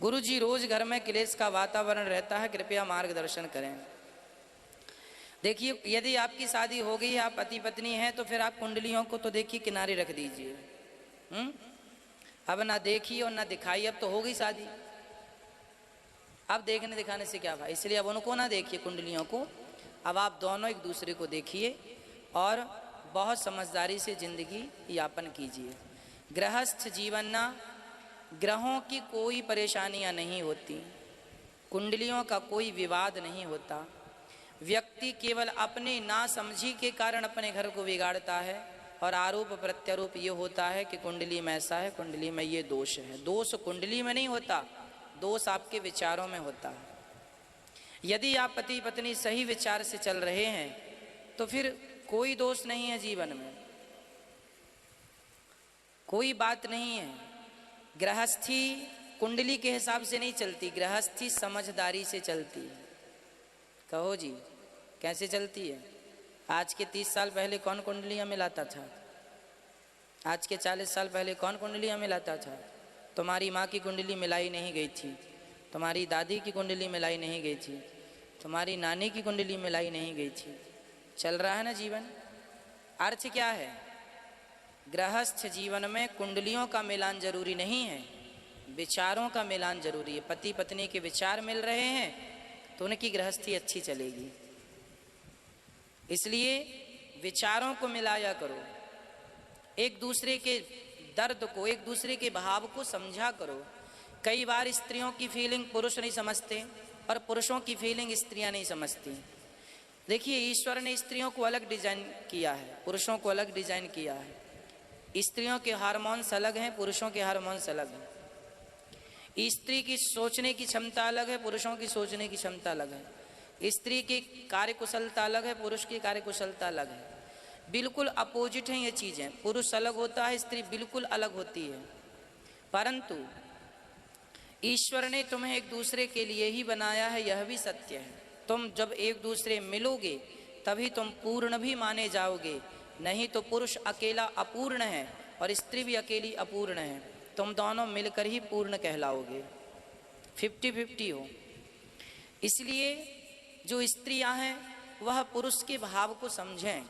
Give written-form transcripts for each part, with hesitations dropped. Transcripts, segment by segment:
गुरुजी रोज घर में क्लेश का वातावरण रहता है, कृपया मार्गदर्शन करें। देखिए, यदि आपकी शादी हो गई है, आप पति पत्नी हैं, तो फिर आप कुंडलियों को तो देखिए किनारे रख दीजिए। अब ना देखिए और ना दिखाइए, अब तो हो गई शादी, अब देखने दिखाने से क्या भाई, इसलिए अब उनको ना देखिए कुंडलियों को, अब आप दोनों एक दूसरे को देखिए और बहुत समझदारी से जिंदगी यापन कीजिए। गृहस्थ जीवन ना, ग्रहों की कोई परेशानियां नहीं होती, कुंडलियों का कोई विवाद नहीं होता। व्यक्ति केवल अपने नासमझी के कारण अपने घर को बिगाड़ता है और आरोप प्रत्यारोप ये होता है कि कुंडली में ऐसा है, कुंडली में ये दोष है। दोष कुंडली में नहीं होता, दोष आपके विचारों में होता है। यदि आप पति पत्नी सही विचार से चल रहे हैं तो फिर कोई दोष नहीं है, जीवन में कोई बात नहीं है। गृहस्थी कुंडली के हिसाब से नहीं चलती, गृहस्थी समझदारी से चलती है। कहो जी, कैसे चलती है? आज के 30 साल पहले कौन कुंडलियां मिलाता था? आज के 40 साल पहले कौन कुंडलियां मिलाता था? तुम्हारी माँ की कुंडली मिलाई नहीं गई थी, तुम्हारी दादी की कुंडली मिलाई नहीं गई थी, तुम्हारी नानी की कुंडली मिलाई नहीं गई थी। चल रहा है ना जीवन। अर्थ क्या है? गृहस्थ जीवन में कुंडलियों का मिलान जरूरी नहीं है, विचारों का मिलान जरूरी है। पति पत्नी के विचार मिल रहे हैं तो उनकी गृहस्थी अच्छी चलेगी। इसलिए विचारों को मिलाया करो, एक दूसरे के दर्द को, एक दूसरे के भाव को समझा करो। कई बार स्त्रियों की फीलिंग पुरुष नहीं समझते और पुरुषों की फीलिंग स्त्रियां नहीं समझती। देखिए, ईश्वर ने स्त्रियों को अलग डिजाइन किया है, पुरुषों को अलग डिजाइन किया है। स्त्रियों के हार्मोन्स अलग हैं, पुरुषों के हार्मोन्स अलग हैं। स्त्री की सोचने की क्षमता अलग है, पुरुषों की सोचने की क्षमता अलग है। स्त्री की कार्यकुशलता अलग है, पुरुष की कार्यकुशलता अलग है। बिल्कुल अपोजिट हैं ये चीज़ें। पुरुष अलग होता है, स्त्री बिल्कुल अलग होती है। परंतु ईश्वर ने तुम्हें एक दूसरे के लिए ही बनाया है, यह भी सत्य है। तुम जब एक दूसरे मिलोगे तभी तुम पूर्ण भी माने जाओगे, नहीं तो पुरुष अकेला अपूर्ण है और स्त्री भी अकेली अपूर्ण है। तुम दोनों मिलकर ही पूर्ण कहलाओगे, 50-50 हो। इसलिए जो स्त्रियां हैं वह पुरुष के भाव को समझें,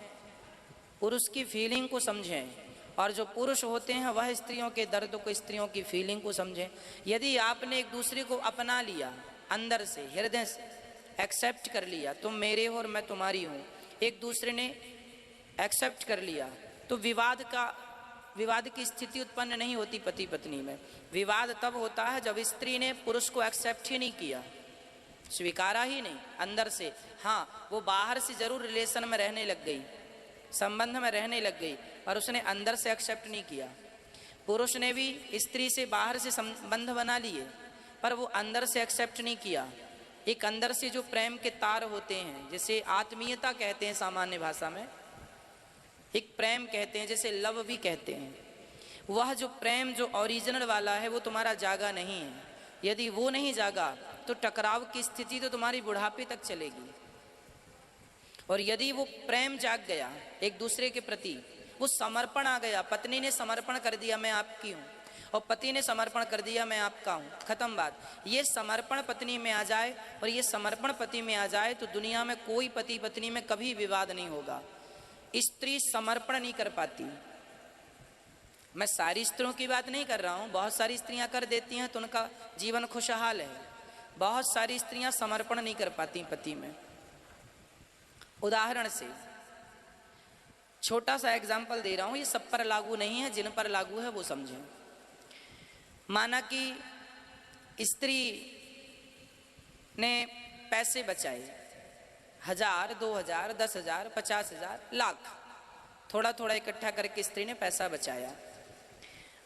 पुरुष की फीलिंग को समझें, और जो पुरुष होते हैं वह स्त्रियों के दर्द को, स्त्रियों की फीलिंग को समझें। यदि आपने एक दूसरे को अपना लिया, अंदर से, हृदय से एक्सेप्ट कर लिया, तुम मेरे हो और मैं तुम्हारी हूँ, एक दूसरे ने एक्सेप्ट कर लिया, तो विवाद की स्थिति उत्पन्न नहीं होती पति पत्नी में। विवाद तब होता है जब स्त्री ने पुरुष को एक्सेप्ट ही नहीं किया, स्वीकारा ही नहीं अंदर से। हाँ, वो बाहर से जरूर रिलेशन में रहने लग गई, संबंध में रहने लग गई, और उसने अंदर से एक्सेप्ट नहीं किया। पुरुष ने भी स्त्री से बाहर से संबंध बना लिए, पर वो अंदर से एक्सेप्ट नहीं किया। एक अंदर से जो प्रेम के तार होते हैं, जिसे आत्मीयता कहते हैं सामान्य भाषा में, एक प्रेम कहते हैं, जैसे लव भी कहते हैं, वह जो प्रेम जो ओरिजिनल वाला है वो तुम्हारा जागा नहीं है। यदि वो नहीं जागा तो टकराव की स्थिति तो तुम्हारी बुढ़ापे तक चलेगी। और यदि वो प्रेम जाग गया एक दूसरे के प्रति, वो समर्पण आ गया, पत्नी ने समर्पण कर दिया मैं आपकी हूँ, और पति ने समर्पण कर दिया मैं आपका हूँ, खत्म बात। ये समर्पण पत्नी में आ जाए और ये समर्पण पति में आ जाए तो दुनिया में कोई पति पत्नी में कभी विवाद नहीं होगा। स्त्री समर्पण नहीं कर पाती। मैं सारी स्त्रियों की बात नहीं कर रहा हूँ, बहुत सारी स्त्रियां कर देती हैं तो उनका जीवन खुशहाल है। बहुत सारी स्त्रियां समर्पण नहीं कर पाती पति में। उदाहरण से छोटा सा एग्जाम्पल दे रहा हूँ, ये सब पर लागू नहीं है, जिन पर लागू है वो समझें। माना कि स्त्री ने पैसे बचाए, 1000, 2000, 10,000, 50,000, लाख, थोड़ा थोड़ा इकट्ठा करके स्त्री ने पैसा बचाया।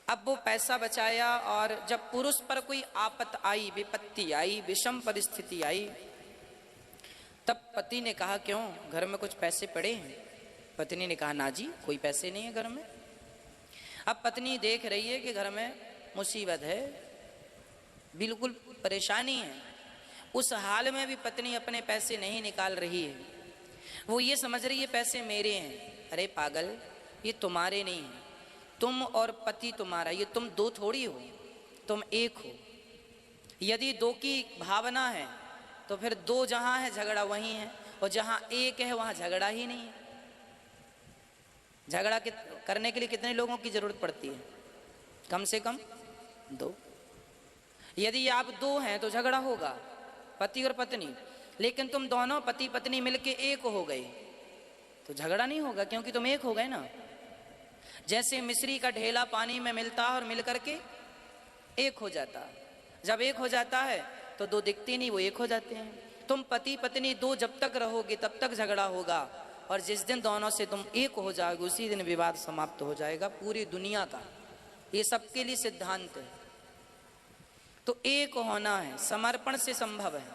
अब वो पैसा बचाया और जब पुरुष पर कोई आपत आई, विपत्ति आई, विषम परिस्थिति आई, तब पति ने कहा क्यों, घर में कुछ पैसे पड़े हैं? पत्नी ने कहा ना जी, कोई पैसे नहीं है घर में। अब पत्नी देख रही है कि घर में मुसीबत है, बिल्कुल परेशानी है। उस हाल में भी पत्नी अपने पैसे नहीं निकाल रही है। वो ये समझ रही है पैसे मेरे हैं। अरे पागल, ये तुम्हारे नहीं हैं, तुम और पति तुम्हारा, ये तुम दो थोड़ी हो, तुम एक हो। यदि दो की भावना है तो फिर दो जहां है झगड़ा वहीं है, और जहां एक है वहां झगड़ा ही नहीं है। झगड़ा करने के लिए कितने लोगों की जरूरत पड़ती है? कम से कम दो। यदि आप दो हैं तो झगड़ा होगा, पति और पत्नी। लेकिन तुम दोनों पति पत्नी मिलके एक हो गए तो झगड़ा नहीं होगा, क्योंकि तुम एक हो गए ना। जैसे मिश्री का ढेला पानी में मिलता है और मिल करके एक हो जाता है। जब एक हो जाता है तो दो दिखते नहीं, वो एक हो जाते हैं। तुम पति पत्नी दो जब तक रहोगे तब तक झगड़ा होगा, और जिस दिन दोनों से तुम एक हो जाओगे उसी दिन विवाद समाप्त हो जाएगा पूरी दुनिया का। ये सबके लिए सिद्धांत है। तो एक होना है, समर्पण से संभव है।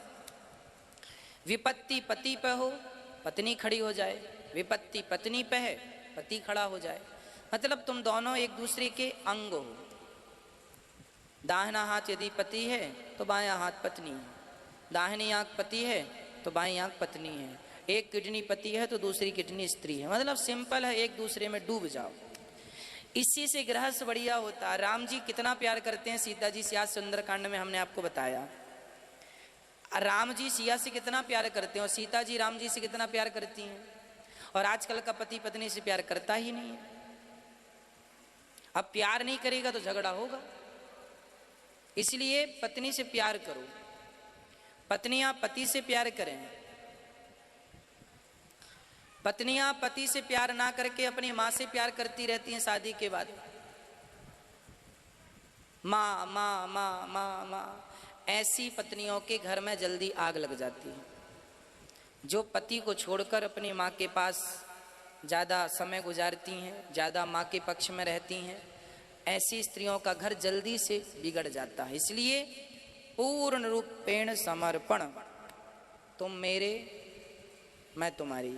विपत्ति पति पे हो, पत्नी खड़ी हो जाए, विपत्ति पत्नी पे है, पति खड़ा हो जाए। मतलब तुम दोनों एक दूसरे के अंग हो। दाहिना हाथ यदि पति है तो बायां हाथ पत्नी है, दाहिनी आंख पति है तो बाईं आंख पत्नी है, एक किडनी पति है तो दूसरी किडनी स्त्री है। मतलब सिंपल है, एक दूसरे में डूब जाओ। इसी से गृहस्थ बढ़िया होता है। राम जी कितना प्यार करते हैं सीता जी से, आज सुंदरकांड में हमने आपको बताया। राम जी सिया से कितना प्यार करते हैं और सीता जी राम जी से कितना प्यार करती हैं। और आजकल का पति पत्नी से प्यार करता ही नहीं है। अब प्यार नहीं करेगा तो झगड़ा होगा। इसलिए पत्नी से प्यार करो, पत्नियां पति से प्यार करें। पत्नियां पति से प्यार ना करके अपनी मां से प्यार करती रहती हैं शादी के बाद। माँ माँ माँ माँ माँ, ऐसी पत्नियों के घर में जल्दी आग लग जाती है। जो पति को छोड़कर अपनी माँ के पास ज़्यादा समय गुजारती हैं, ज़्यादा माँ के पक्ष में रहती हैं, ऐसी स्त्रियों का घर जल्दी से बिगड़ जाता है। इसलिए पूर्ण रूपेण समर्पण, तुम मेरे मैं तुम्हारी।